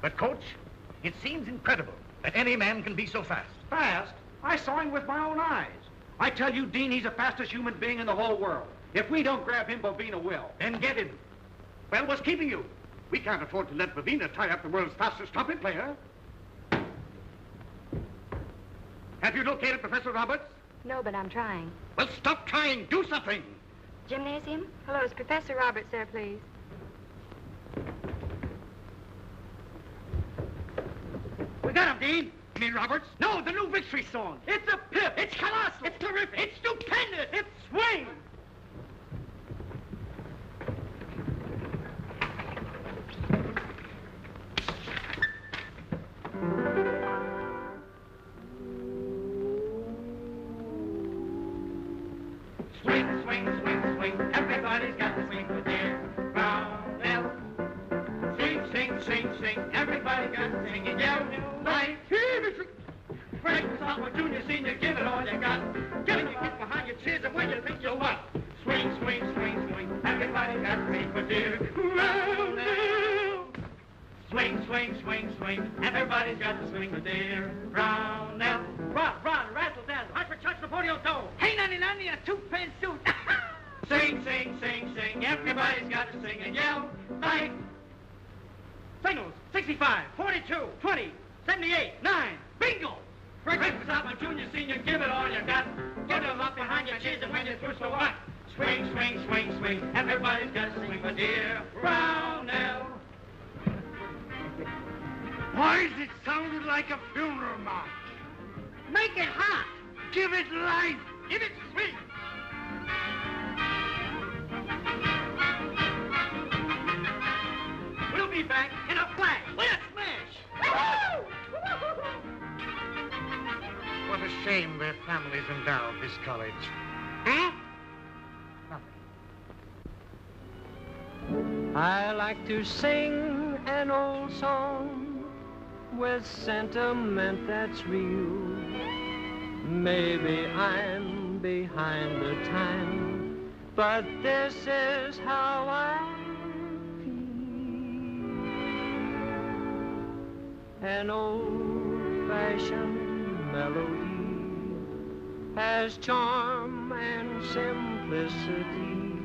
But, Coach, it seems incredible that any man can be so fast. Fast? I saw him with my own eyes. I tell you, Dean, he's the fastest human being in the whole world. If we don't grab him, Bobina will. Then get him. Well, what's keeping you? We can't afford to let Bobina tie up the world's fastest trumpet player. Have you located Professor Roberts? No, but I'm trying. Well, stop trying. Do something. Gymnasium? Hello, is Professor Roberts there, please? We got him, Dean. You mean Roberts? No, the new victory song. It's a pip. It's colossal. It's terrific. It's stupendous. It's swing. Swing, swing, swing, swing. Everybody's got to swing with their Brownell. Swing, sing, sing, sing. Everybody got to sing and yell. Like, Frank, sophomore, junior, senior, give it all you got. Get in your kick behind your cheers, and when you think you're what? Swing, swing, swing, swing. Everybody got to swing for dear Brownell. Swing, swing, swing, swing. Everybody's got to swing for dear Brownell. Run, run, razzle dazzle. Hot for touch the podium toe. Hey, nanny, nanny, a two-pin suit. Sing, sing, sing, sing. Everybody's got to sing and yell. Like singles, 65, 42, 20, 78, 9. Bingo! Breakfast out, my junior, senior, give it all you got. Get them up behind your cheers, and when you're through, so what? Swing, swing, swing, swing. Everybody's got to swing for dear Brownell. Boys, it sounded like a funeral march. Make it hot. Give it life. Give it sweet. We'll be back in a flash. With a smash. What a shame their families endowed this college. Huh? Nothing. I like to sing an old song with sentiment that's real. Maybe I'm behind the time, but this is how I feel. An old-fashioned melody has charm and simplicity.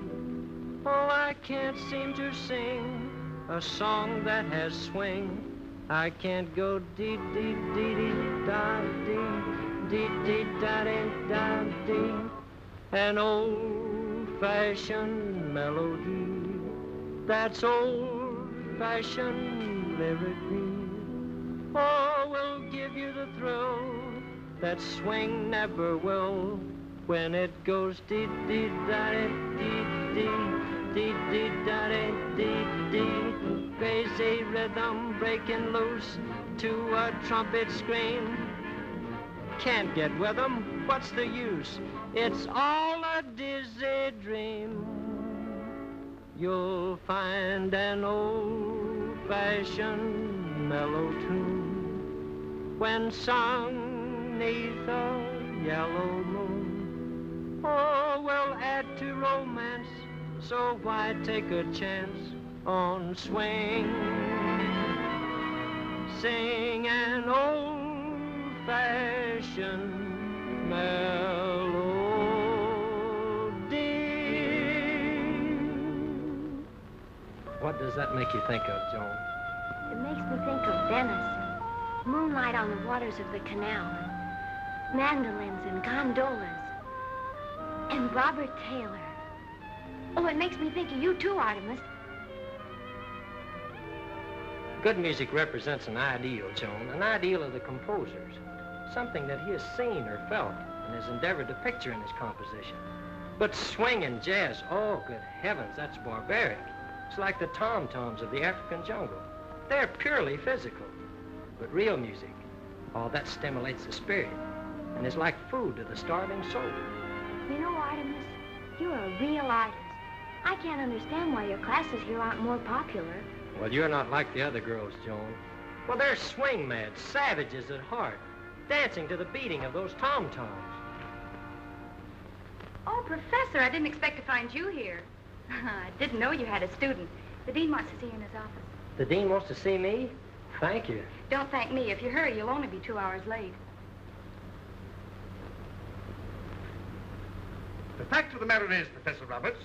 Oh, I can't seem to sing a song that has swing. I can't go dee-dee-dee-dee-da-dee-dee-dee-da-dee-da-dee. An old-fashioned melody that's old-fashioned lyrically. Oh, will give you the thrill that swing never will. When it goes dee-dee-da-dee-dee-dee-dee-dee-dee-dee. Crazy rhythm breaking loose to a trumpet scream. Can't get with 'em, what's the use? It's all a dizzy dream. You'll find an old-fashioned mellow tune when sung 'neath a yellow moon. Oh, we'll add to romance, so why take a chance on swing? Sing an old-fashioned melody. What does that make you think of, Joan? It makes me think of Venice. Moonlight on the waters of the canal. Mandolins and gondolas. And Robert Taylor. Oh, it makes me think of you too, Artemis. Good music represents an ideal, Joan, an ideal of the composer's. Something that he has seen or felt and has endeavored to picture in his composition. But swing and jazz, oh, good heavens, that's barbaric. It's like the tom-toms of the African jungle. They're purely physical. But real music, oh, that stimulates the spirit and is like food to the starving soul. You know, Artemis, you're a real artist. I can't understand why your classes here aren't more popular. Well, you're not like the other girls, Joan. Well, they're swing mad, savages at heart, dancing to the beating of those tom-toms. Oh, Professor, I didn't expect to find you here. I didn't know you had a student. The dean wants to see you in his office. The dean wants to see me? Thank you. Don't thank me. If you hurry, you'll only be 2 hours late. The fact of the matter is, Professor Roberts,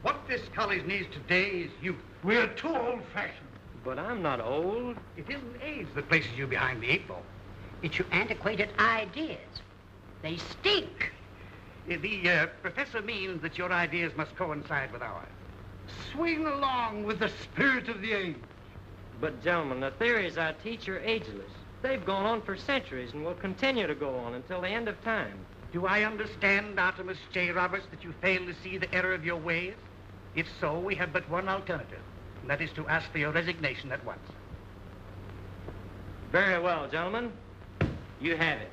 what this college needs today is youth. We're too old-fashioned. But I'm not old. It isn't age that places you behind the 8 ball. It's your antiquated ideas. They stink. The professor means that your ideas must coincide with ours. Swing along with the spirit of the age. But, gentlemen, the theories I teach are ageless. They've gone on for centuries and will continue to go on until the end of time. Do I understand, Artemus J. Roberts, that you fail to see the error of your ways? If so, we have but one alternative, and that is to ask for your resignation at once. Very well, gentlemen. You have it.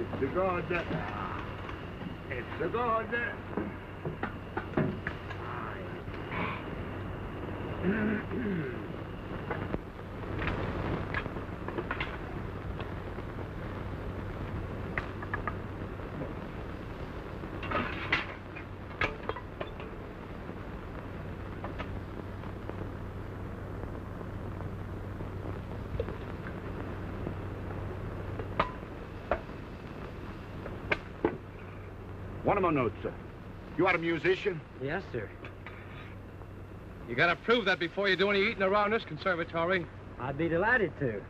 It's a good. It's a good. One of my notes, sir. You are a musician? Yes, sir. You gotta prove that before you do any eating around this conservatory. I'd be delighted to.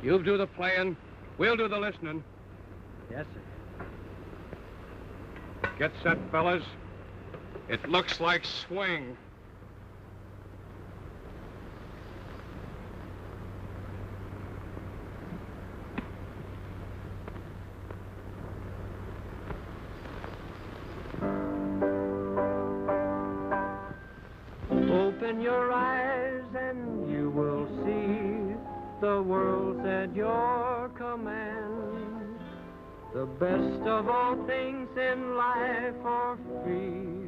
You do the playing, we'll do the listening. Yes, sir. Get set, fellas. It looks like swing. in your eyes and you will see the world's at your command. The best of all things in life are free,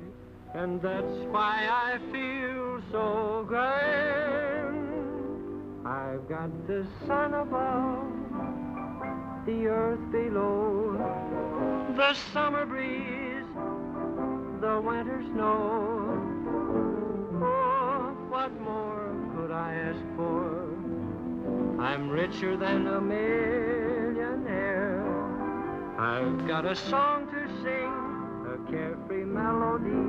and that's why I feel so grand. I've got the sun above, the earth below, the summer breeze, the winter snow. Oh, what more could I ask for? I'm richer than a millionaire. I've got a song to sing, a carefree melody.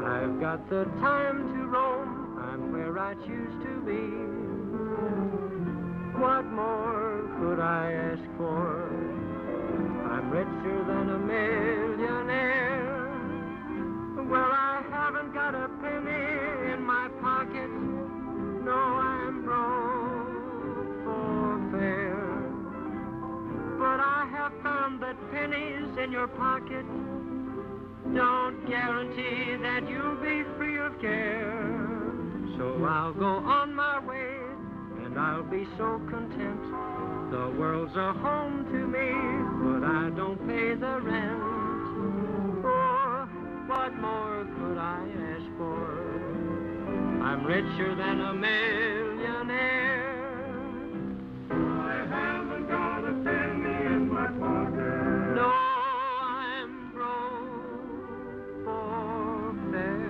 I've got the time to roam, I'm where I choose to be. What more could I ask for? I'm richer than a millionaire. Well, I haven't got a penny in my pocket. No, I'm broke for fair. But I have found that pennies in your pocket don't guarantee that you'll be free of care. So I'll go on my way, and I'll be so content. The world's a home to me, but I don't pay the rent. Oh, what more could I ask for? I'm richer than a millionaire. I haven't got a penny in my pocket. No, I'm broke for fair.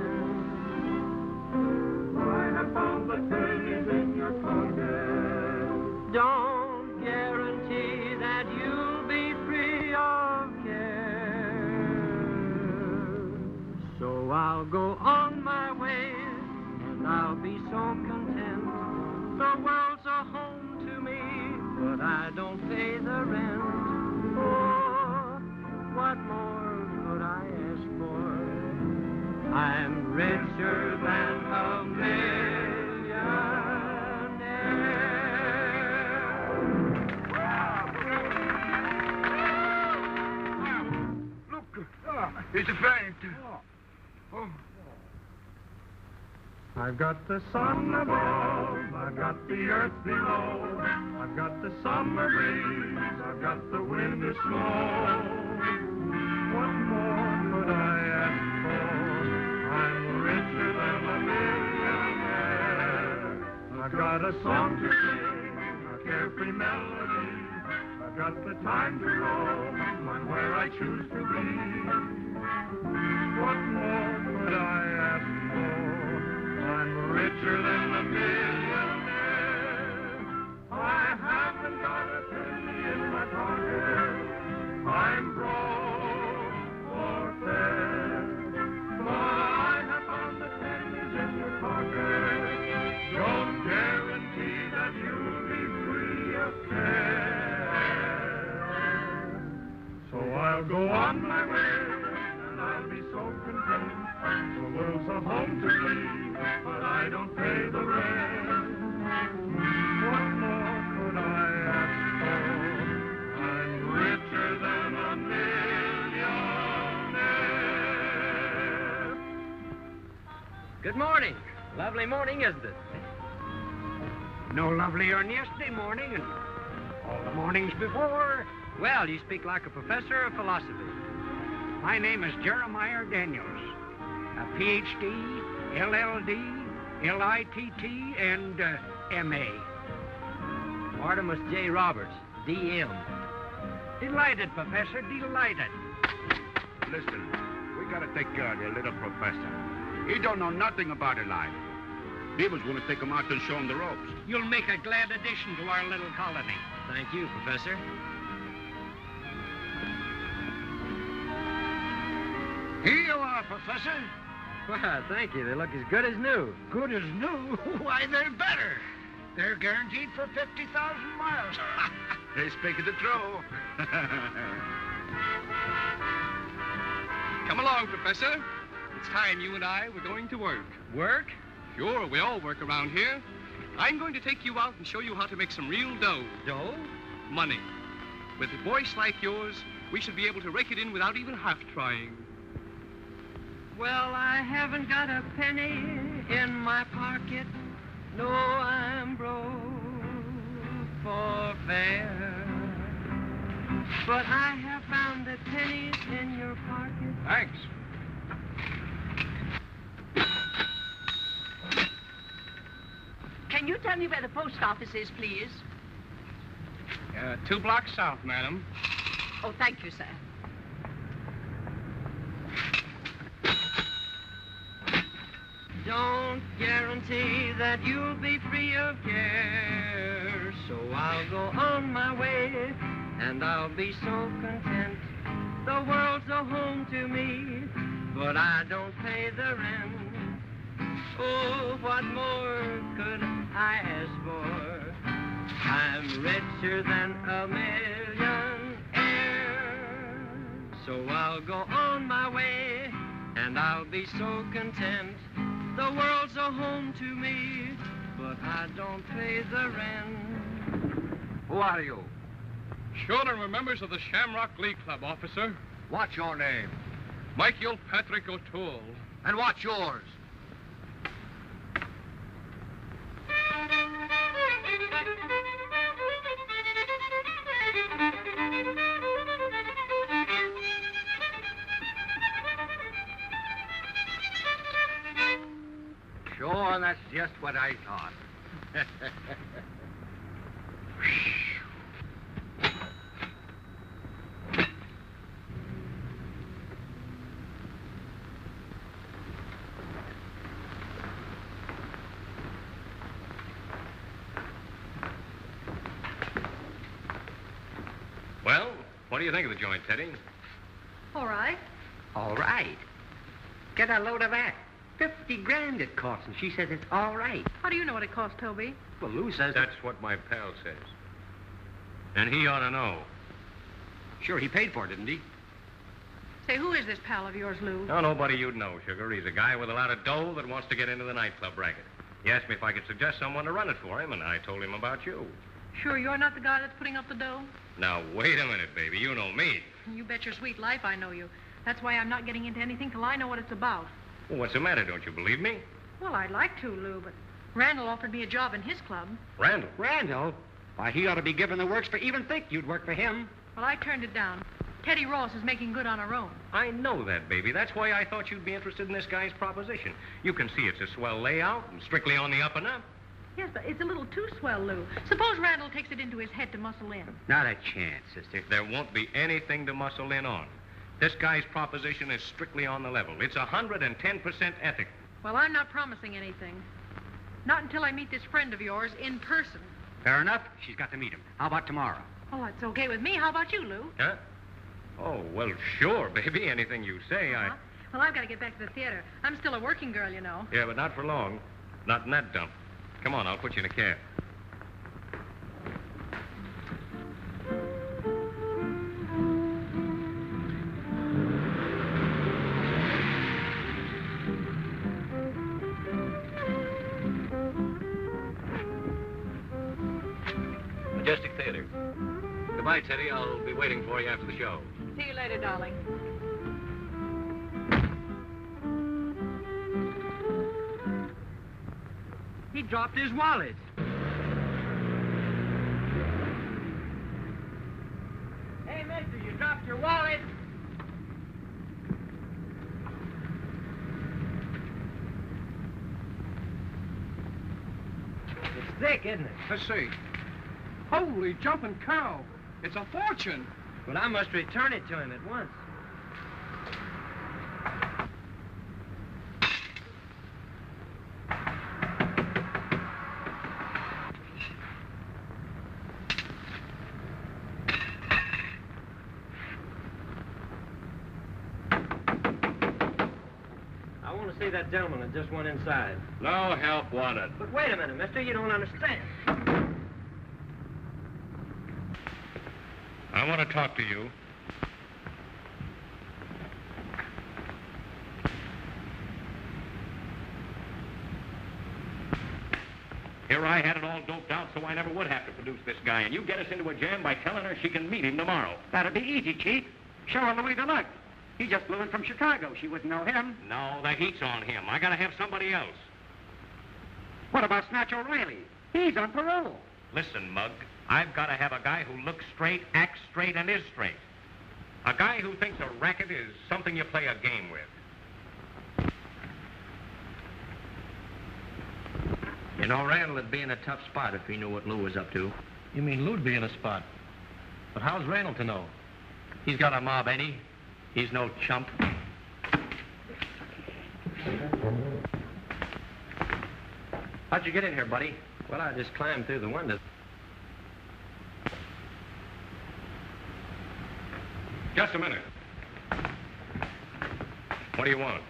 I have found the pennies in your pocket don't guarantee that you'll be free of care. So I'll go on my way, and I'll be so content. The world's a home to me, but I don't pay the rent. Oh, what more could I ask for? I'm richer than a millionaire. It's a faint. Oh. I've got the sun above, I've got the earth below, I've got the summer breeze, I've got the winter snow. What more could I ask for? I'm richer than a millionaire. I've got a song to sing, a carefree melody. I've got the time to roam, I'm where I choose to be. What more could I ask for? I'm richer than a millionaire. I haven't got a penny in my pocket. I'm broke for fair. But I have found the pennies in your pocket don't guarantee that you'll be free of care. So I'll go on my way, and I'll be so content. The world's a home to me, but I don't pay the rent. What more could I ask for? I'm richer than a millionaire. Good morning. Lovely morning, isn't it? No lovelier than yesterday morning and all the mornings before. Well, you speak like a professor of philosophy. My name is Jeremiah Daniels, a Ph.D., LL.D., L.I.T.T., and M.A. Artemus J. Roberts, D.M. Delighted, Professor, delighted. Listen, we gotta take care of the little professor. He don't know nothing about a life. Beaver's gonna take him out and show him the ropes. You'll make a glad addition to our little colony. Thank you, Professor. Here you are, Professor. Well, thank you. They look as good as new. Good as new? Why, they're better. They're guaranteed for 50,000 miles. They speak the truth. Come along, Professor. It's time you and I were going to work. Work? Sure, we all work around here. I'm going to take you out and show you how to make some real dough. Dough? Money. With a voice like yours, we should be able to rake it in without even half trying. Well, I haven't got a penny in my pocket. No, I'm broke for fair. But I have found the pennies in your pocket. Thanks. Can you tell me where the post office is, please? 2 blocks south, madam. Oh, thank you, sir. Don't guarantee that you'll be free of care. So I'll go on my way, and I'll be so content. The world's a home to me, but I don't pay the rent. Oh, what more could I ask for? I'm richer than a millionaire. So I'll go on my way, and I'll be so content. The world's a home to me, but I don't pay the rent. Who are you? Children were members of the Shamrock Glee Club, officer. What's your name? Michael Patrick O'Toole. And what's yours? Sure, that's just what I thought. Well, what do you think of the joint, Teddy? All right. All right. Get a load of that. 50 grand it costs, and she says it's all right. How do you know what it cost, Toby? Well, Lou says... That's what my pal says. And he ought to know. Sure, he paid for it, didn't he? Say, who is this pal of yours, Lou? No, nobody you'd know, Sugar. He's a guy with a lot of dough that wants to get into the nightclub racket. He asked me if I could suggest someone to run it for him, and I told him about you. Sure you're not the guy that's putting up the dough? Now, wait a minute, baby. You know me. You bet your sweet life I know you. That's why I'm not getting into anything till I know what it's about. Well, what's the matter? Don't you believe me? Well, I'd like to, Lou, but Randall offered me a job in his club. Randall? Randall? Why, he ought to be given the works for even think you'd work for him. Well, I turned it down. Teddy Ross is making good on her own. I know that, baby. That's why I thought you'd be interested in this guy's proposition. You can see it's a swell layout and strictly on the up and up. Yes, but it's a little too swell, Lou. Suppose Randall takes it into his head to muscle in. Not a chance, sister. There won't be anything to muscle in on. This guy's proposition is strictly on the level. It's 110% ethical. Well, I'm not promising anything. Not until I meet this friend of yours in person. Fair enough. She's got to meet him. How about tomorrow? Oh, that's okay with me. How about you, Lou? Huh? Oh, well, sure, baby. Anything you say, Well, I've got to get back to the theater. I'm still a working girl, you know. Yeah, but not for long. Not in that dump. Come on, I'll put you in a cab. Majestic Theater. Goodbye, Teddy. I'll be waiting for you after the show. See you later, darling. He dropped his wallet. Hey, mister, you dropped your wallet. It's thick, isn't it? Let's see. Holy jumping cow. It's a fortune. But I must return it to him at once. I want to see that gentleman that just went inside. No help wanted. But wait a minute, mister. You don't understand. I want to talk to you. Here I had it all doped out so I never would have to produce this guy, and you get us into a jam by telling her she can meet him tomorrow. That'll be easy, Chief. Show her Louis Deluxe. He just flew in from Chicago. She wouldn't know him. No, the heat's on him. I gotta have somebody else. What about Snatch O'Reilly? He's on parole. Listen, Mug, I've got to have a guy who looks straight, acts straight, and is straight. A guy who thinks a racket is something you play a game with. You know, Randall would be in a tough spot if he knew what Lou was up to. You mean Lou'd be in a spot? But how's Randall to know? He's got a mob, ain't he? He's no chump. How'd you get in here, buddy? Well, I just climbed through the window. Just a minute. What do you want?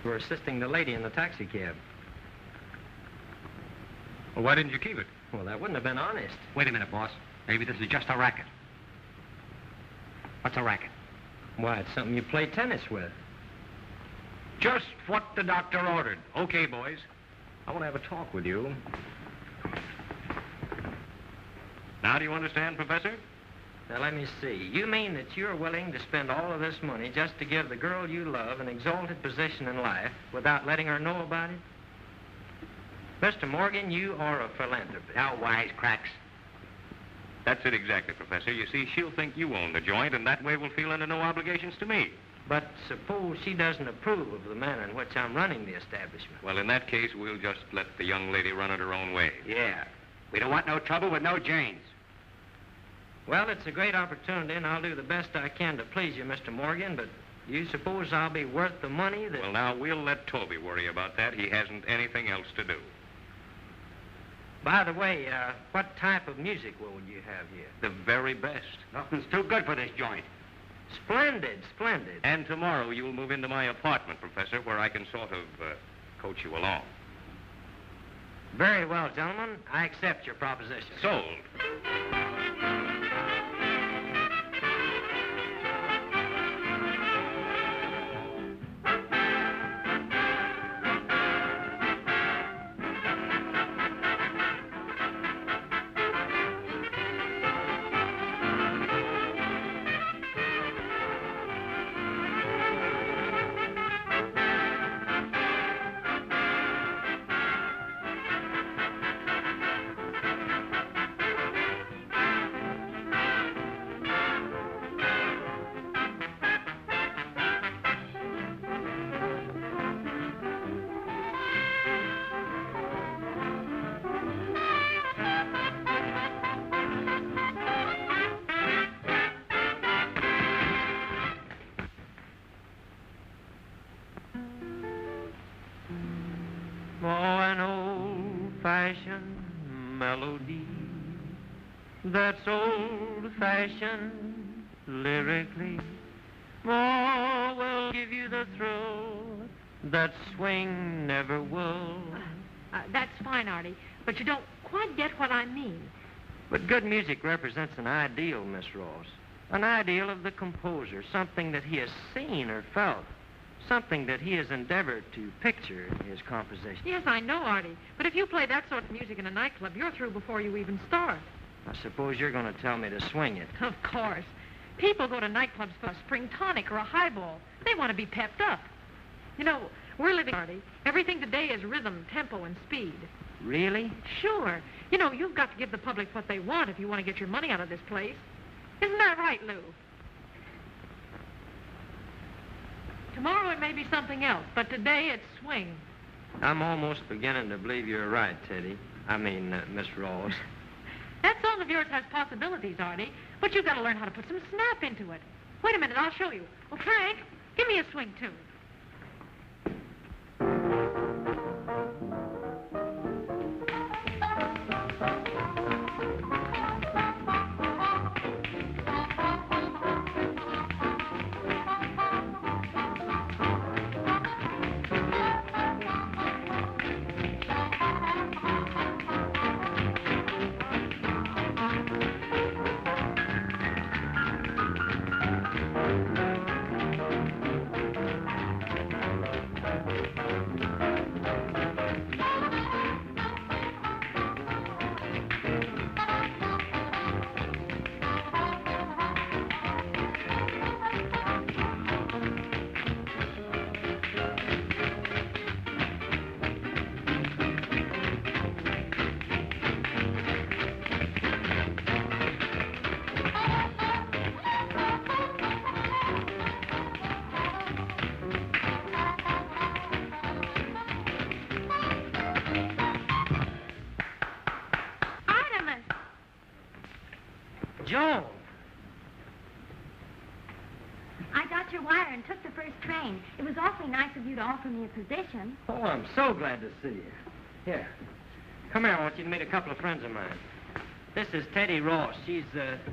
We're assisting the lady in the taxi cab. Well, why didn't you keep it? Well, that wouldn't have been honest. Wait a minute, boss. Maybe this is just a racket. What's a racket? Why, it's something you play tennis with. Just what the doctor ordered. Okay, boys. I want to have a talk with you. Now, do you understand, Professor? Now, let me see. You mean that you're willing to spend all of this money just to give the girl you love an exalted position in life without letting her know about it? Mr. Morgan, you are a philanthropist. Now, wisecracks. That's it exactly, Professor. You see, she'll think you own the joint, and that way we'll feel under no obligations to me. But suppose she doesn't approve of the manner in which I'm running the establishment. Well, in that case, we'll just let the young lady run it her own way. Yeah. We don't want no trouble with no Janes. Well, it's a great opportunity, and I'll do the best I can to please you, Mr. Morgan, but do you suppose I'll be worth the money that... Well, now, we'll let Toby worry about that. He hasn't anything else to do. By the way, what type of music will you have here? The very best. Nothing's too good for this joint. Splendid, splendid. And tomorrow you'll move into my apartment, Professor, where I can sort of coach you along. Very well, gentlemen. I accept your proposition. Sold. Melody that's old-fashioned lyrically. More will give you the thrill that swing never will. That's fine, Artie, but you don't quite get what I mean. But good music represents an ideal, Miss Ross. An ideal of the composer, something that he has seen or felt. Something that he has endeavored to picture in his composition. Yes, I know, Artie. But if you play that sort of music in a nightclub, you're through before you even start. I suppose you're going to tell me to swing it. Of course. People go to nightclubs for a spring tonic or a highball. They want to be pepped up. You know, we're living, Artie. Everything today is rhythm, tempo, and speed. Really? Sure. You know, you've got to give the public what they want if you want to get your money out of this place. Isn't that right, Lou? Tomorrow it may be something else, but today it's swing. I'm almost beginning to believe you're right, Teddy. Miss Ross. That song of yours has possibilities, Artie, but you've got to learn how to put some snap into it. Wait a minute, I'll show you. Well, Frank, give me a swing tune. Joan. I got your wire and took the first train. It was awfully nice of you to offer me a position. Oh, I'm so glad to see you. Here. Come here. I want you to meet a couple of friends of mine. This is Teddy Ross. She's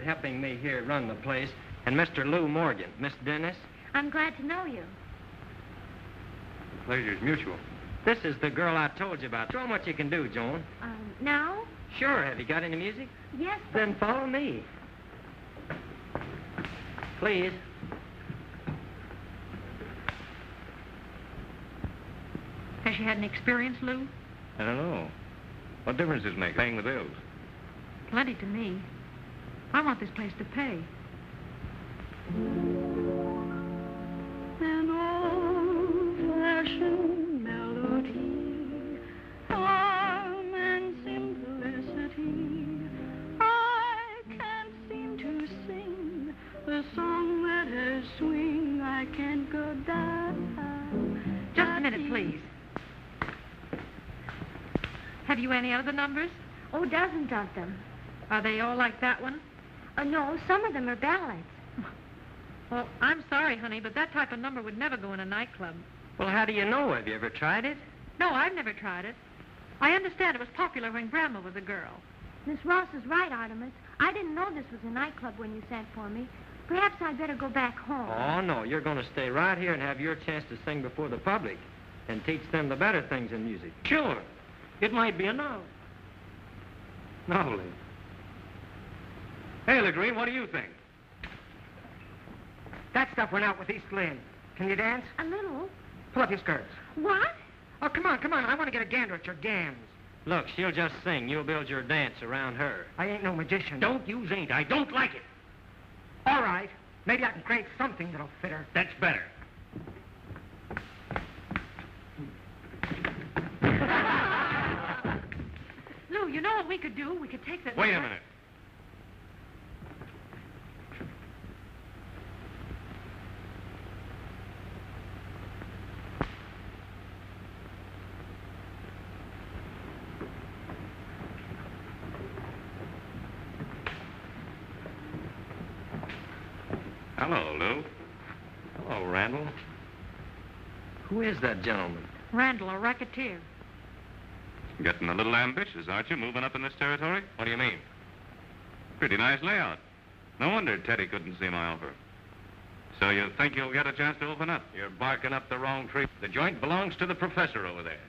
helping me here run the place. And Mr. Lou Morgan. Miss Dennis. I'm glad to know you. Pleasure's mutual. This is the girl I told you about. Show 'em what you can do, Joan. Now? Sure. Have you got any music? Yes, but... Then follow me. Please. Has she had any experience, Lou? I don't know. What difference does it make? Paying the bills. Plenty to me. I want this place to pay. An old-fashioned melody, calm and simplicity. I can't seem to sing the song that has swing. I can't go down. Just a minute, please. Have you any other numbers? Oh, dozens of them. Are they all like that one? No, some of them are ballads. Well, I'm sorry, honey, but that type of number would never go in a nightclub. Well, how do you know? Have you ever tried it? No, I've never tried it. I understand it was popular when Grandma was a girl. Miss Ross is right, Artemis. I didn't know this was a nightclub when you sent for me. Perhaps I'd better go back home. Oh, no. You're going to stay right here and have your chance to sing before the public and teach them the better things in music. Sure. It might be a novel. Lovely. Hey, LeGreen, what do you think? That stuff went out with East Lynn. Can you dance? A little. Pull up your skirts. What? Oh, come on, come on. I want to get a gander at your gams. Look, she'll just sing. You'll build your dance around her. I ain't no magician. Don't use ain't. I don't like it. All right. Maybe I can create something that'll fit her. That's better. Lou, you know what we could do? We could take that... Wait a minute. Hello, Lou. Hello, Randall. Who is that gentleman? Randall, a racketeer. Getting a little ambitious, aren't you, moving up in this territory? What do you mean? Pretty nice layout. No wonder Teddy couldn't see my offer. So you think you'll get a chance to open up? You're barking up the wrong tree. The joint belongs to the professor over there.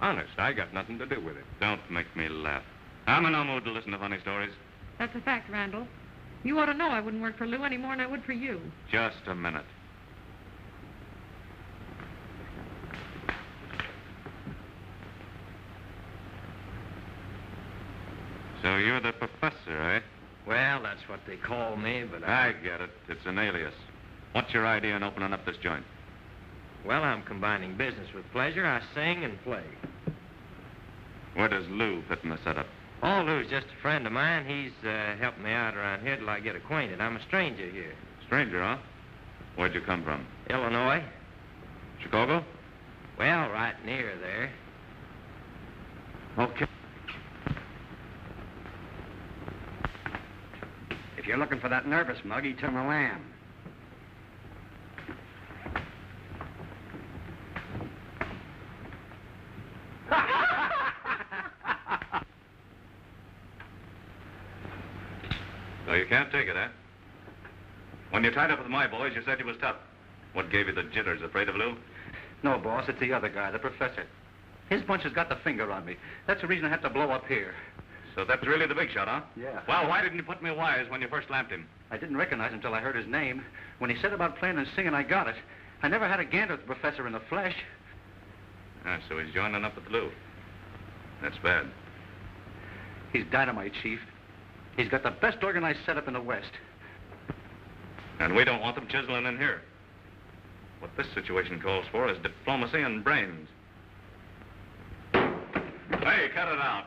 Honest, I got nothing to do with it. Don't make me laugh. I'm in no mood to listen to funny stories. That's a fact, Randall. You ought to know I wouldn't work for Lou any more than I would for you. Just a minute. So you're the professor, eh? Well, that's what they call me, but I get it. It's an alias. What's your idea in opening up this joint? Well, I'm combining business with pleasure. I sing and play. Where does Lou fit in the setup? Oh, Lou's just a friend of mine. He's helping me out around here till I get acquainted. I'm a stranger here. Stranger, huh? Where'd you come from? Illinois. Chicago? Well, right near there. Okay. If you're looking for that nervous mug, eat him a lamb. So you can't take it, eh? When you tied up with my boys, you said you was tough. What gave you the jitters? Afraid of Lou? No, boss, it's the other guy, the professor. His bunch has got the finger on me. That's the reason I had to blow up here. So that's really the big shot, huh? Yeah. Well, why didn't you put me wires when you first lamped him? I didn't recognize him until I heard his name. When he said about playing and singing, I got it. I never had a gander at the professor in the flesh. Ah, so he's joining up with Lou. That's bad. He's dynamite, Chief. He's got the best organized setup in the West. And we don't want them chiseling in here. What this situation calls for is diplomacy and brains. Hey, cut it out.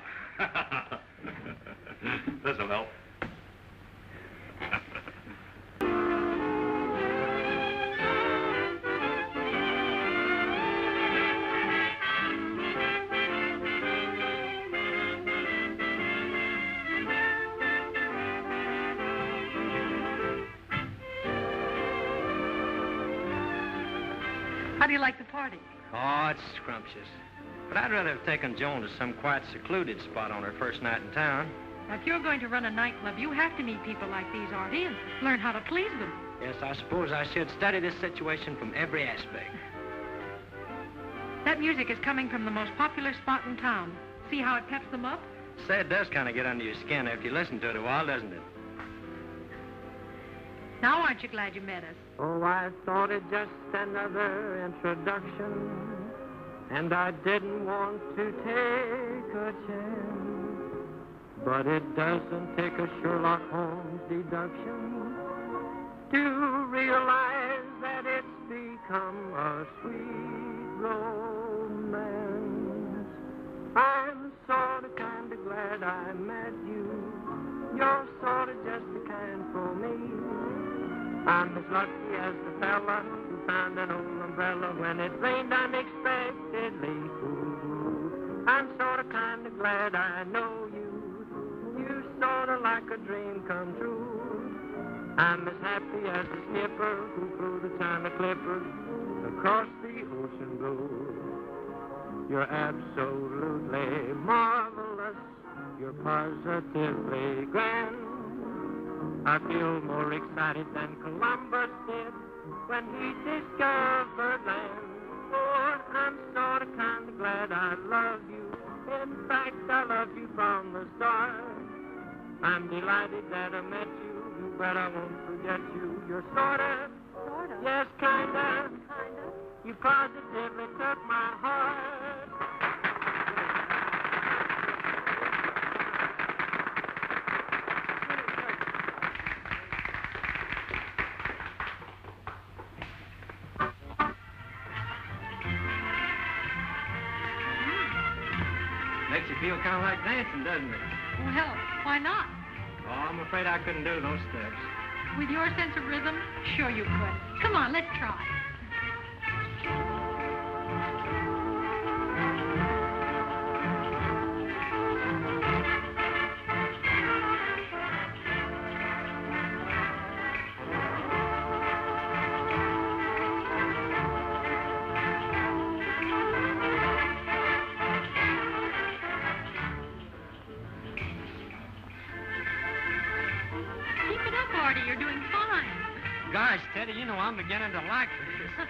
This'll help. How do you like the party? Oh, it's scrumptious. But I'd rather have taken Joan to some quiet, secluded spot on her first night in town. Now, if you're going to run a nightclub, you have to meet people like these, Artie, and learn how to please them. Yes, I suppose I should study this situation from every aspect. That music is coming from the most popular spot in town. See how it peps them up? Say, it does kind of get under your skin after you listen to it a while, doesn't it? Now, aren't you glad you met us? Oh, I thought it just another introduction, and I didn't want to take a chance. But it doesn't take a Sherlock Holmes deduction to realize that it's become a sweet romance. I'm sort of kind of glad I met you. You're sort of just the kind for me. I'm as lucky as the fella who found an old umbrella when it rained unexpectedly. Ooh, I'm sort of kind of glad I know you. You sort of like a dream come true. I'm as happy as a skipper who flew the China Clippers across the ocean blue. You're absolutely marvelous. You're positively grand. I feel more excited than Columbus did when he discovered land. Oh, I'm sort of kind of glad I love you. In fact, I love you from the start. I'm delighted that I met you, but I won't forget you. You're sort of, yes, kind of. You positively took my heart. Makes you feel kind of like dancing, doesn't it? Well, why not? Oh, I'm afraid I couldn't do those steps. With your sense of rhythm, sure you could. Come on, let's try. You're doing fine. Gosh, Teddy, you know I'm beginning to like this.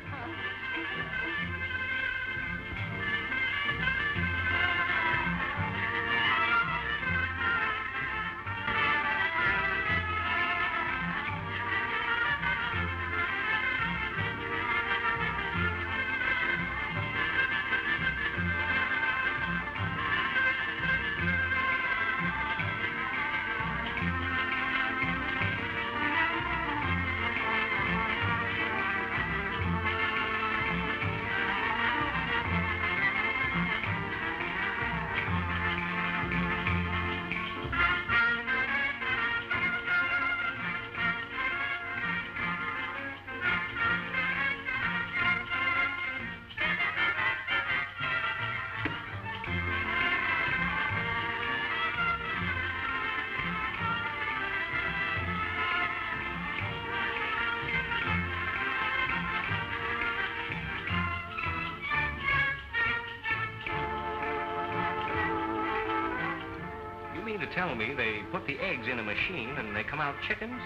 Tell me they put the eggs in a machine and they come out chickens?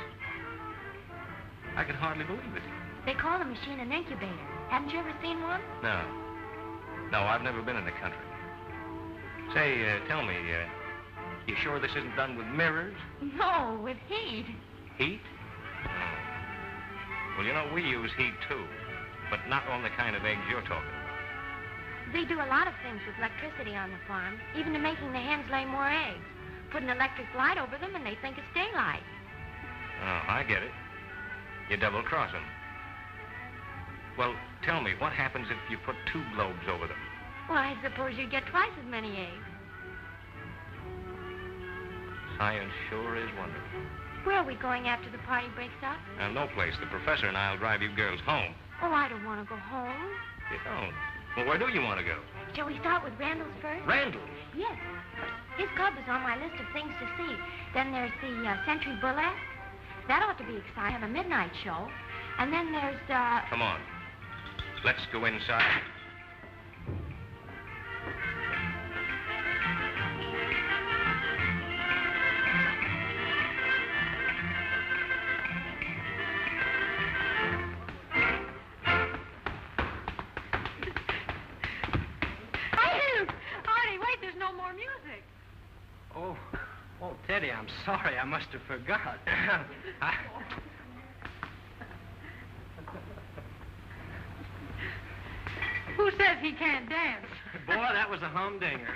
I can hardly believe it. They call the machine an incubator. Haven't you ever seen one? No. No, I've never been in the country. Say, tell me, you sure this isn't done with mirrors? No, with heat. Heat? Oh. Well, you know, we use heat, too. But not on the kind of eggs you're talking about. They do a lot of things with electricity on the farm, even to making the hens lay more eggs. Put an electric light over them and they think it's daylight. Oh, I get it. You double-cross them. Well, tell me, what happens if you put 2 globes over them? Well, I suppose you'd get twice as many eggs. Science sure is wonderful. Where are we going after the party breaks up? No place. The professor and I'll drive you girls home. Oh, I don't want to go home. You don't? Well, where do you want to go? Shall we start with Randall's first? Randall's? Yes. His club is on my list of things to see. Then there's the Century Burlesque. That ought to be exciting. Have a midnight show. And then there's, Come on. Let's go inside. Artie, wait, there's no more music. Oh, Teddy, I'm sorry. I must have forgot. Who says he can't dance? Boy, that was a humdinger.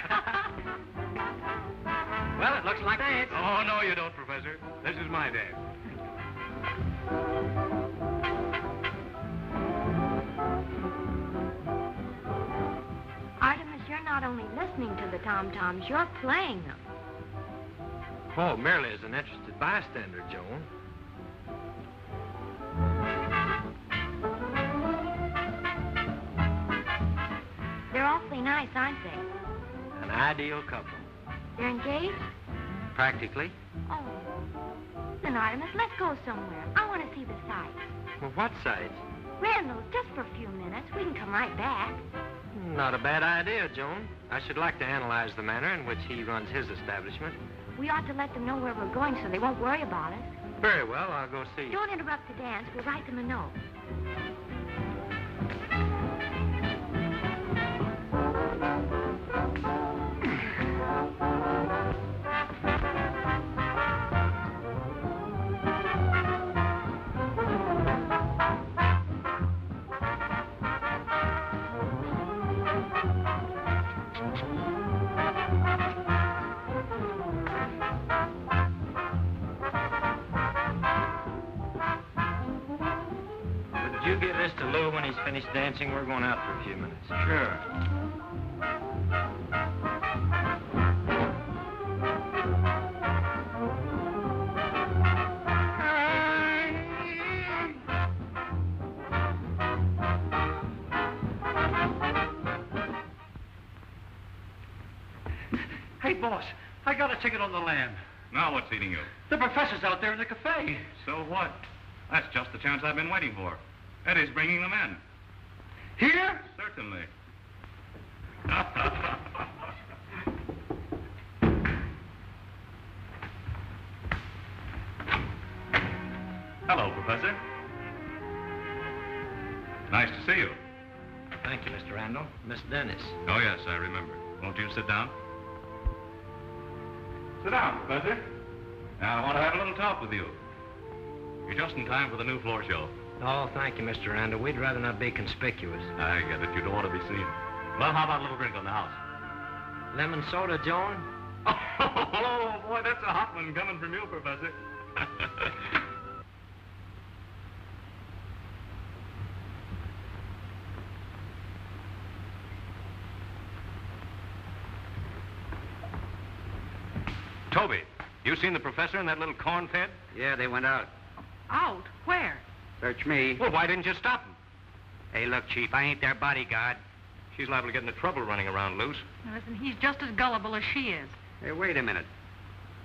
Well, it looks like dance. Oh, no, you don't, Professor. This is my dance. Artemis, you're not only listening to the tom-toms, you're playing them. Oh, merely as an interested bystander, Joan. They're awfully nice, aren't they? An ideal couple. They're engaged? Practically. Oh. Then, Artemis, let's go somewhere. I want to see the sights. Well, what sights? Randall's, just for a few minutes. We can come right back. Not a bad idea, Joan. I should like to analyze the manner in which he runs his establishment. We ought to let them know where we're going so they won't worry about us. Very well, I'll go see you. Don't interrupt the dance. We'll write them a note. Would you give this to Lou when he's finished dancing? We're going out for a few minutes. Sure. Hey, boss, I got a ticket on the Lamb. Now what's eating you? The professor's out there in the cafe. So what? That's just the chance I've been waiting for. Eddie's bringing them in. Here? Certainly. Hello, Professor. Nice to see you. Thank you, Mr. Randall. Miss Dennis. Oh, yes, I remember. Won't you sit down? Sit down, Professor. Now, I want to have a little talk with you. You're just in time for the new floor show. Oh, thank you, Mr. Randall. We'd rather not be conspicuous. I get it. You don't want to be seen. Well, how about a little drink on the house? Lemon soda, Joan? Oh, boy, that's a hot one coming from you, Professor. Toby, you seen the professor and that little corn fed? Yeah, they went out. Out? Where? Search me. Well, why didn't you stop them? Hey, look, Chief, I ain't their bodyguard. She's liable to get into trouble running around loose. Now, listen, he's just as gullible as she is. Hey, wait a minute.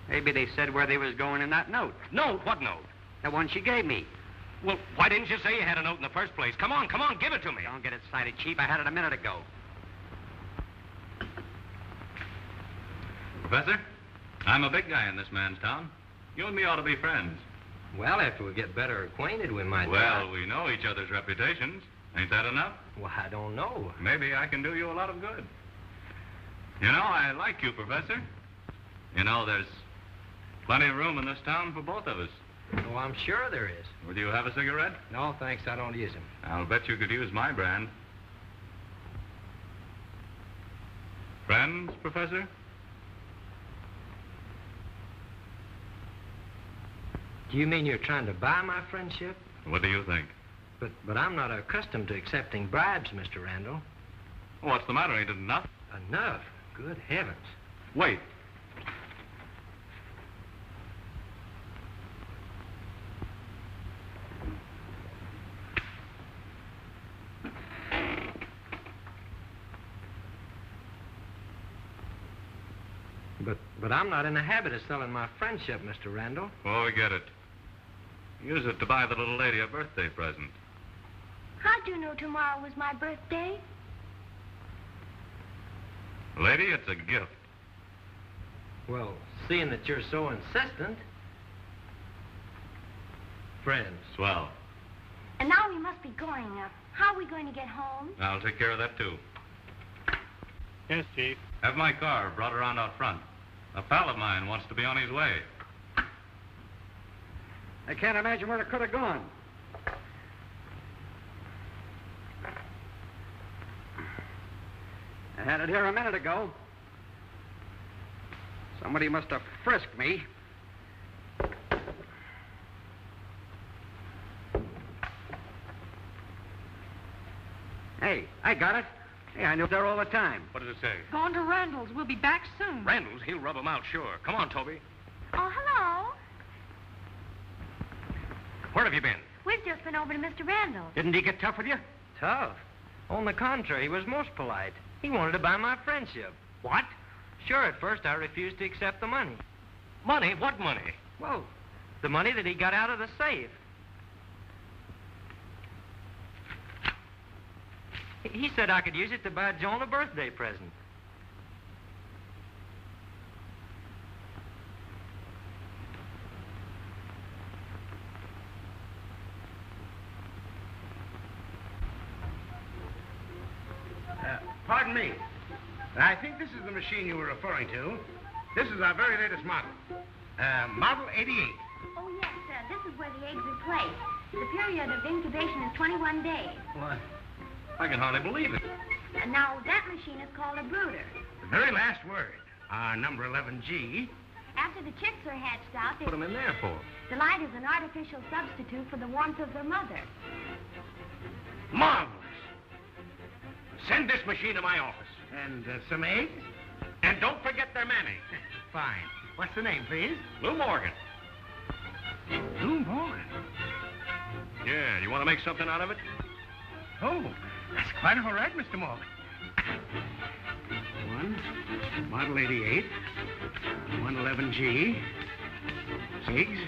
Maybe they said where they was going in that note. Note? What note? The one she gave me. Well, why didn't you say you had a note in the first place? Come on, give it to me. Don't get excited, Chief. I had it a minute ago. Professor, I'm a big guy in this man's town. You and me ought to be friends. Well, after we get better acquainted, we might... Well, we know each other's reputations. Ain't that enough? Well, I don't know. Maybe I can do you a lot of good. You know, I like you, Professor. You know, there's plenty of room in this town for both of us. Oh, I'm sure there is. Would you have a cigarette? No, thanks. I don't use them. I'll bet you could use my brand. Friends, Professor? Do you mean you're trying to buy my friendship? What do you think? But I'm not accustomed to accepting bribes, Mr. Randall. What's the matter? Ain't it enough? Enough? Good heavens. Wait. But I'm not in the habit of selling my friendship, Mr. Randall. Oh, I get it. Use it to buy the little lady a birthday present. How'd you know tomorrow was my birthday? Lady, it's a gift. Well, seeing that you're so insistent. Friends. Swell. And now we must be going up. How are we going to get home? I'll take care of that, too. Yes, Chief. Have my car brought around out front. A pal of mine wants to be on his way. I can't imagine where it could have gone. I had it here a minute ago. Somebody must have frisked me. Hey, I got it. Hey, I knew it there all the time. What does it say? Going to Randall's. We'll be back soon. Randall's, he'll rub 'em out, sure. Come on, Toby. Oh, hello. Where have you been? We've just been over to Mr. Randall's. Didn't he get tough with you? Tough. On the contrary, he was most polite. He wanted to buy my friendship. What? Sure, at first I refused to accept the money. Money? What money? Well, the money that he got out of the safe. He said I could use it to buy Joan a birthday present. Pardon me. I think this is the machine you were referring to. This is our very latest model. Model 88. Oh, yes, this is where the eggs are placed. The period of incubation is 21 days. What? I can hardly believe it. And now, that machine is called a brooder. The very last word, our number 11G. After the chicks are hatched out, Put 'em in there for? the light is an artificial substitute for the warmth of their mother. Marvelous. Send this machine to my office. And some eggs? And don't forget their mayonnaise. Fine. What's the name, please? Lou Morgan. Lou Morgan. Yeah, you want to make something out of it? Oh, that's quite all right, Mr. Morgan. Model 88, 111G, eggs.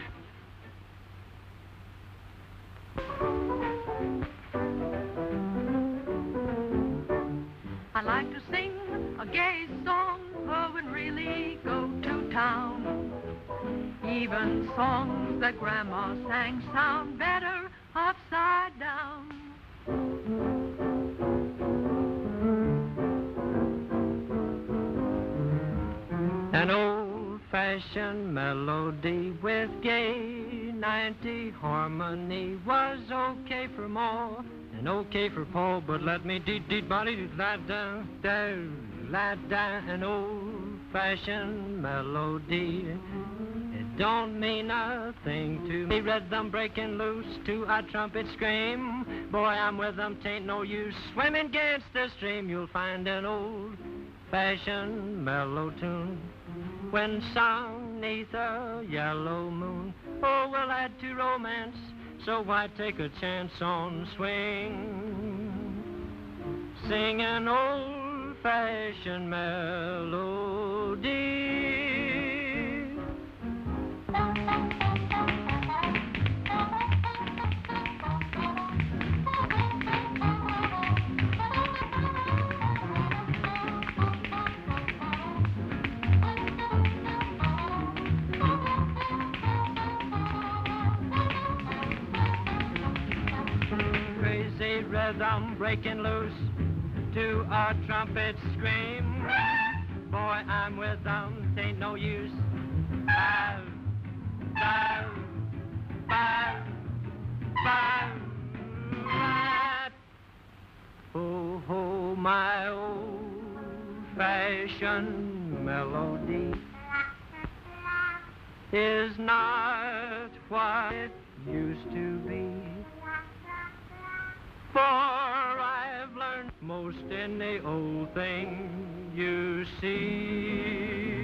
I like to sing a gay song, oh, and really go to town. Even songs that Grandma sang sound better upside down. An old-fashioned melody with gay 90 harmony was okay for Ma and okay for Paul, but let me body lie down, lie down. An old-fashioned melody, it don't mean nothing to me. Rhythm breaking loose to a trumpet scream. Boy, I'm with them, tain't no use swimming against the stream. You'll find an old-fashioned mellow tune when sung 'neath a yellow moon. Oh, we'll add to romance, so why take a chance on swing? Sing an old-fashioned melody. Crazy rhythm breaking loose to a trumpet scream. Boy, I'm with them, tain't no use. Five, five, five, five, five. Oh, oh, my old-fashioned melody is not what it used to be. For I've learned most any old thing you see.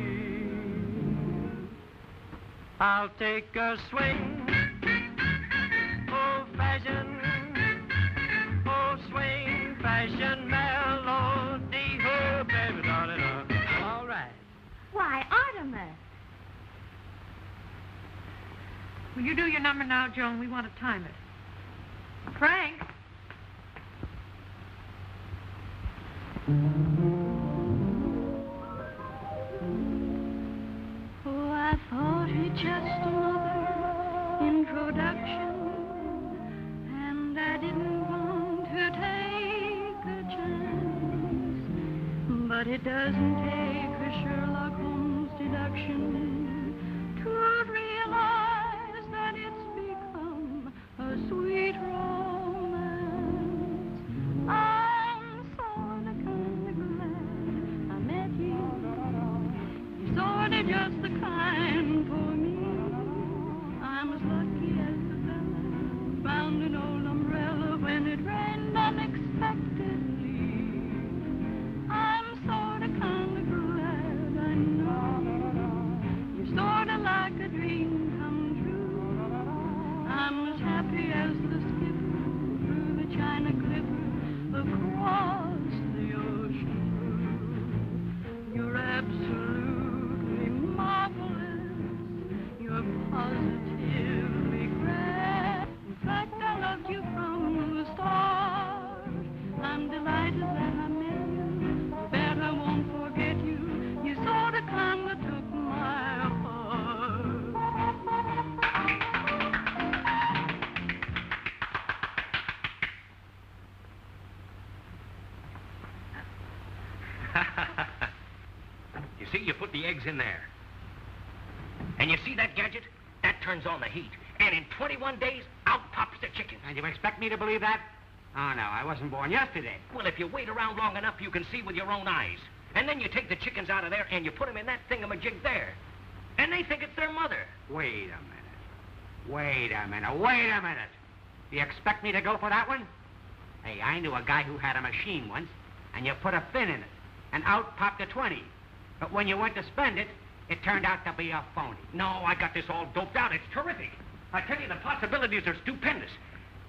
I'll take a swing, old-fashioned, old swing-fashioned melody. Oh, baby, darling, all right. Why, Artemis. Will you do your number now, Joan? We want to time it. Frank? Oh, I thought it just another introduction, and I didn't want to take a chance. But it doesn't take a Sherlock Holmes deduction to realize that it's become a sweet romance. I'm sorta kinda glad I met you. You're sorta just the kind for me. I'm as lucky as the fella found an old umbrella when it rained unexpectedly. I'm sorta kinda glad I know you're sorta like a dream come true. I'm as happy as the skipper through the China Clipper across the ocean blue. You're absolutely marvelous. You're positively grand. In fact, I loved you from the start. I'm delighted that I met you. Bet I won't forget you. You sorta kinda took my heart. You see, you put the eggs in there. And you see that gadget? That turns on the heat. And in 21 days, out pops the chicken. And you expect me to believe that? Oh, no, I wasn't born yesterday. Well, if you wait around long enough, you can see with your own eyes. And then you take the chickens out of there and you put them in that thingamajig there. And they think it's their mother. Wait a minute. Wait a minute. You expect me to go for that one? Hey, I knew a guy who had a machine once, and you put a fin in it, and out popped a 20. But when you went to spend it, it turned out to be a phony. No, I got this all doped out. It's terrific. I tell you, the possibilities are stupendous.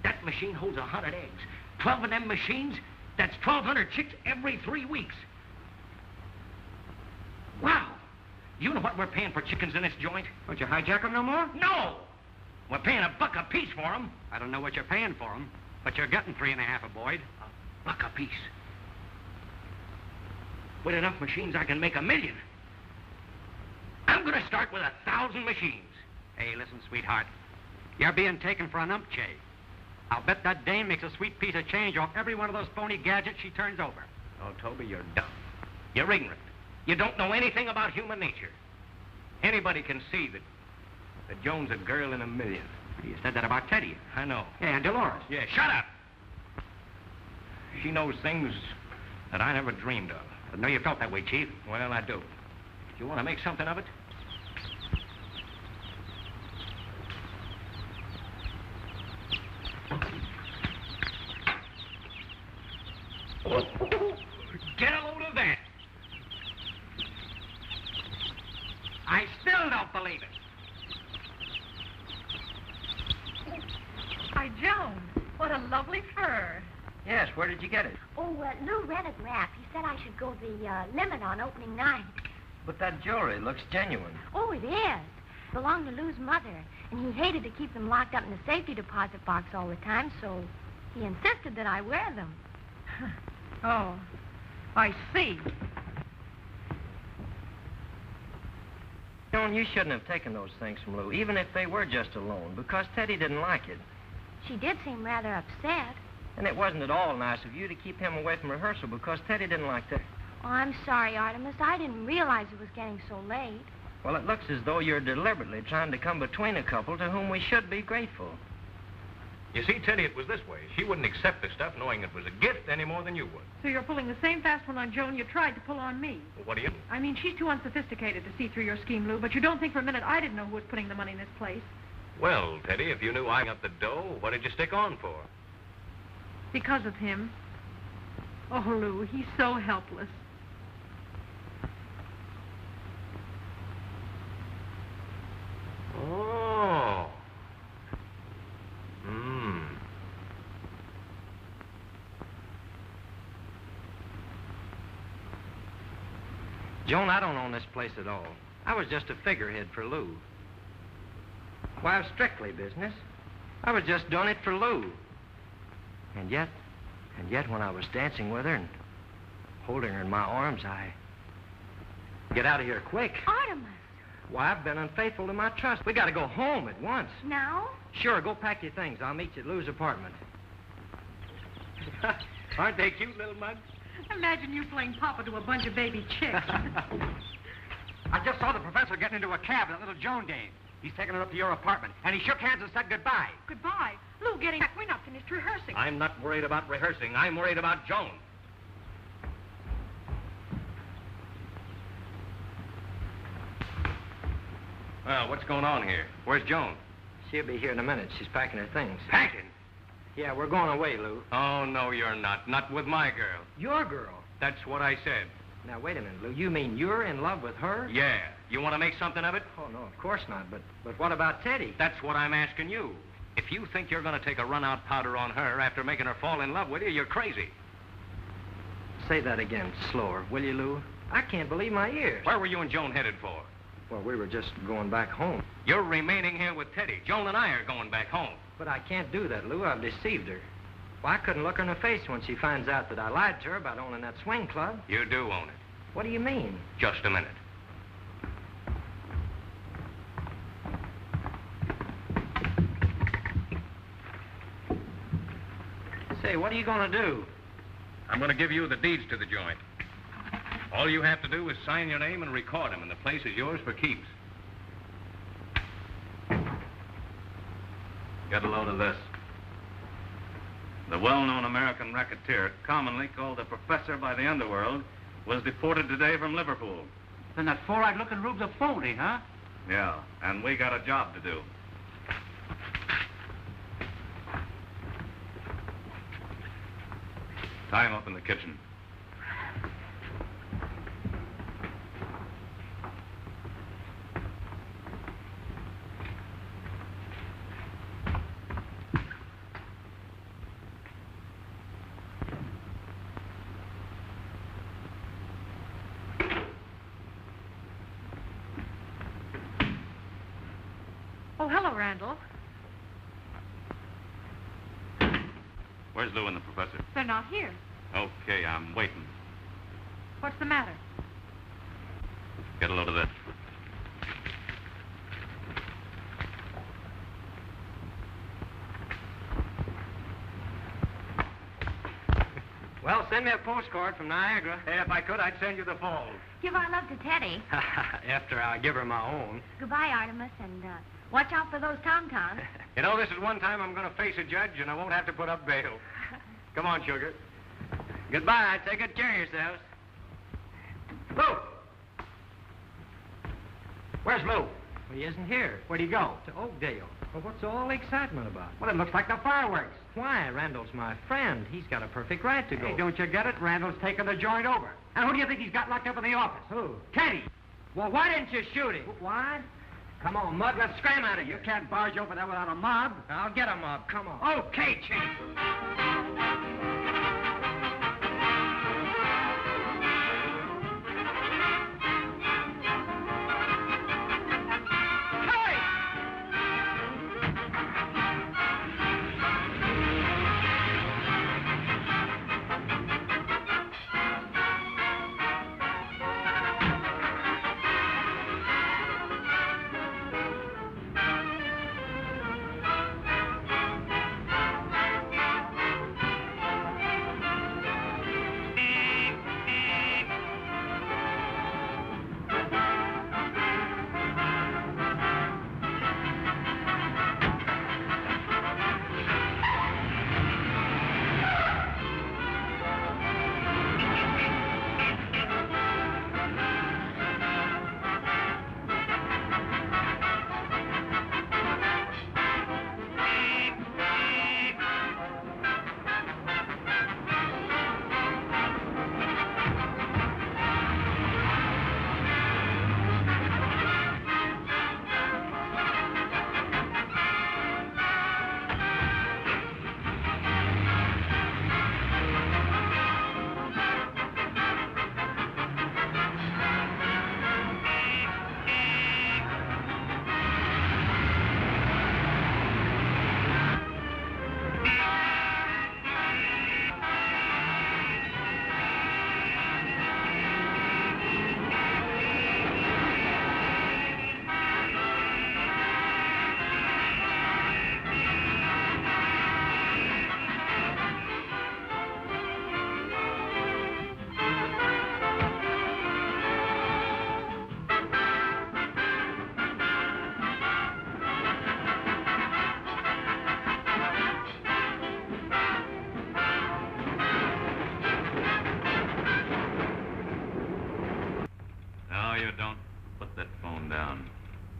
That machine holds 100 eggs. 12 of them machines, that's 1,200 chicks every 3 weeks. Wow. You know what we're paying for chickens in this joint? Don't you hijack them no more? No! We're paying $1 a piece for them. I don't know what you're paying for them, but you're getting 3.5 a Boyd. $1 a piece. With enough machines, I can make 1 million. I'm going to start with 1,000 machines. Hey, listen, sweetheart. You're being taken for an umpche. I'll bet that dame makes a sweet piece of change off every one of those phony gadgets she turns over. Oh, Toby, you're dumb. You're ignorant. You don't know anything about human nature. Anybody can see that Joan's a girl in 1 million. You said that about Teddy. I know. Yeah, and Dolores. Yeah, shut up. She knows things that I never dreamed of. I know you felt that way, Chief. Well, I do. Do you want to make something of it? Get a load of that. I still don't believe it. Why, Joan, what a lovely fur. Yes, where did you get it? Oh, Lou read a graph. He said I should go the limit on opening night. But that jewelry looks genuine. Oh, it is. Belonged to Lou's mother, and he hated to keep them locked up in the safety deposit box all the time, so he insisted that I wear them. Oh, I see. Joan, you shouldn't have taken those things from Lou, even if they were just a loan, because Teddy didn't like it. She did seem rather upset. And it wasn't at all nice of you to keep him away from rehearsal because Teddy didn't like that. Oh, I'm sorry, Artemis. I didn't realize it was getting so late. Well, it looks as though you're deliberately trying to come between a couple to whom we should be grateful. You see, Teddy, it was this way. She wouldn't accept the stuff knowing it was a gift any more than you would. So you're pulling the same fast one on Joan you tried to pull on me. Well, what do you... I mean, she's too unsophisticated to see through your scheme, Lou, but you don't think for a minute I didn't know who was putting the money in this place. Well, Teddy, if you knew I got the dough, what did you stick on for? Because of him. Oh, Lou, he's so helpless. Oh. Joan, I don't own this place at all. I was just a figurehead for Lou. Why, strictly business. I was just doing it for Lou. And yet, when I was dancing with her and Holding her in my arms, I... Get out of here quick. Artemis. Why, I've been unfaithful to my trust. We gotta go home at once. Now? Sure, go pack your things. I'll meet you at Lou's apartment. Aren't they cute little mugs? Imagine you playing Papa to a bunch of baby chicks. I just saw the professor getting into a cab at that little Joan game. He's taking her up to your apartment, and he shook hands and said goodbye. Goodbye. Lou, getting back. We're not finished rehearsing. I'm not worried about rehearsing. I'm worried about Joan. Well, what's going on here? Where's Joan? She'll be here in a minute. She's packing her things. Packing? Yeah, we're going away, Lou. Oh, no, you're not. Not with my girl. Your girl? That's what I said. Now, wait a minute, Lou. You mean you're in love with her? Yeah. You want to make something of it? Oh, no, of course not. But what about Teddy? That's what I'm asking you. If you think you're going to take a run-out powder on her after making her fall in love with you, you're crazy. Say that again, slower, will you, Lou? I can't believe my ears. Where were you and Joan headed for? Well, we were just going back home. You're remaining here with Teddy. Joan and I are going back home. But I can't do that, Lou. I've deceived her. Well, I couldn't look her in the face when she finds out that I lied to her about owning that swing club. You do own it. What do you mean? Just a minute. Say, what are you going to do? I'm going to give you the deeds to the joint. All you have to do is sign your name and record them, and the place is yours for keeps. Get a load of this. The well-known American racketeer, commonly called the Professor by the underworld, was deported today from Liverpool. Then that four-eyed looking rube's a phony, huh? Yeah, and we got a job to do. Tie him up in the kitchen. Oh, hello, Randall. Where's Lou and the Professor? They're not here. Okay, I'm waiting. What's the matter? Get a load of this. Well, send me a postcard from Niagara. Hey, if I could, I'd send you the Falls. Give our love to Teddy. After I give her my own. Goodbye, Artemis, and watch out for those tom-toms. You know, this is one time I'm going to face a judge, and I won't have to put up bail. Come on, sugar. Goodbye. Take good care of yourselves. Lou! Where's Lou? Well, he isn't here. Where'd he go? To Oakdale. Well, what's all the excitement about? Well, it looks like the fireworks. Why? Randall's my friend. He's got a perfect right to go. Hey, don't you get it? Randall's taking the joint over. And who do you think he's got locked up in the office? Who? Teddy. Well, why didn't you shoot him? What? Come on, Mud. Let's scram out of You here. can't barge over there without a mob. I'll get a mob. Come on. Okay, Chief.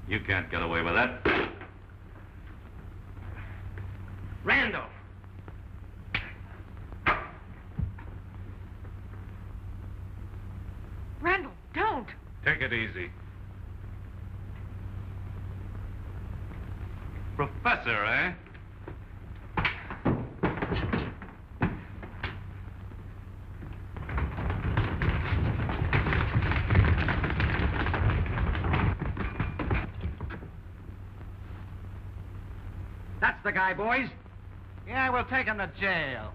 You can't get away with that. Randall! Randall, don't. Take it easy. Professor, eh? That's the guy, boys. Yeah, we'll take him to jail.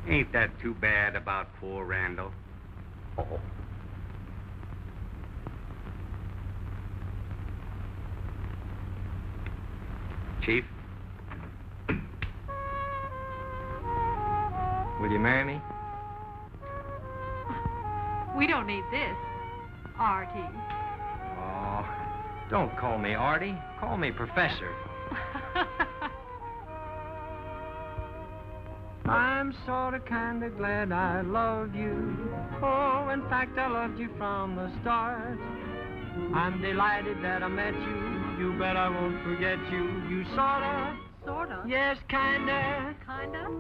Ain't that too bad about poor Randall? Oh. Chief? Will you marry me? We don't need this, Artie. Oh, don't call me Artie. Call me Professor. I'm sorta kinda glad I loved you. Oh, in fact, I loved you from the start. I'm delighted that I met you. You bet I won't forget you. You sorta. Sorta? Yes, kinda. Kinda?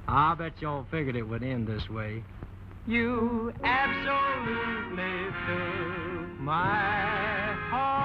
I bet y'all figured it would end this way. You absolutely fill my heart.